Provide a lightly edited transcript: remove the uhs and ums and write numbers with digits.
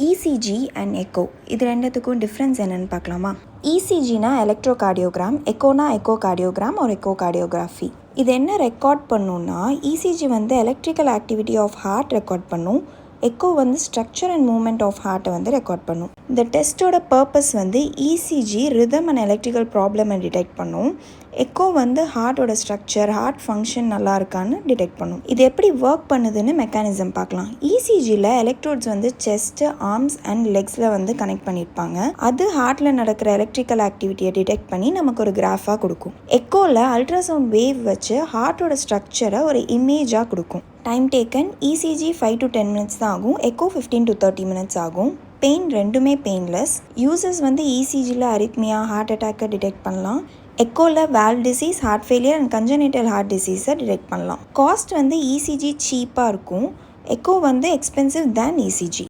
ECG and echo இது ரெண்டுத்துக்கும் difference என்னென்னு பார்க்கலாமா? இசிஜினா எலக்ட்ரோகார்டியோகிராம், எக்கோனா எக்கோகார்டியோகிராம் ஒரு எக்கோகார்டியோகிராஃபி. இது என்ன ரெக்கார்ட் பண்ணுன்னா, இசிஜி வந்து electrical activity of heart record பண்ணும், எக்கோ வந்து ஸ்ட்ரக்சர் அண்ட் மூமெண்ட் ஆஃப் ஹார்ட்டை வந்து ரெக்கார்ட் பண்ணும். இந்த டெஸ்ட்டோட பர்பஸ் வந்து இசிஜி ரிதம் அண்ட் எலக்ட்ரிக்கல் ப்ராப்ளமை டிடெக்ட் பண்ணும், எக்கோ வந்து ஹார்ட்டோட ஸ்ட்ரக்சர் ஹார்ட் ஃபங்க்ஷன் நல்லா இருக்கான்னு டிடெக்ட் பண்ணும். இது எப்படி ஒர்க் பண்ணுதுன்னு மெக்கானிசம் பார்க்கலாம். இசிஜியில் எலக்ட்ரோட்ஸ் வந்து செஸ்ட்டு, ஆர்ம்ஸ் அண்ட் லெக்ஸில் வந்து கனெக்ட் பண்ணியிருப்பாங்க. அது ஹார்ட்டில் நடக்கிற எலக்ட்ரிக்கல் ஆக்டிவிட்டியை டிடெக்ட் பண்ணி நமக்கு ஒரு கிராஃபாக கொடுக்கும். எக்கோவில் அல்ட்ராசவுண்ட் வேவ் வச்சு ஹார்ட்டோட ஸ்ட்ரக்சரை ஒரு இமேஜாக கொடுக்கும். Time taken ECG 5 to 10 minutes தான் ஆகும், எக்கோ 15 to 30 minutes ஆகும். பெயின் ரெண்டுமே பெயின்லெஸ். யூசர்ஸ் வந்து இசிஜியில் அரித்மியா, ஹார்ட் அட்டாக்கை டிடெக்ட் பண்ணலாம். எக்கோவில் valve disease, heart failure and congenital heart டிசீஸை டிடெக்ட் பண்ணலாம். காஸ்ட் வந்து இசிஜி சீப்பாக இருக்கும், எக்கோ வந்து எக்ஸ்பென்சிவ் தேன் இசிஜி.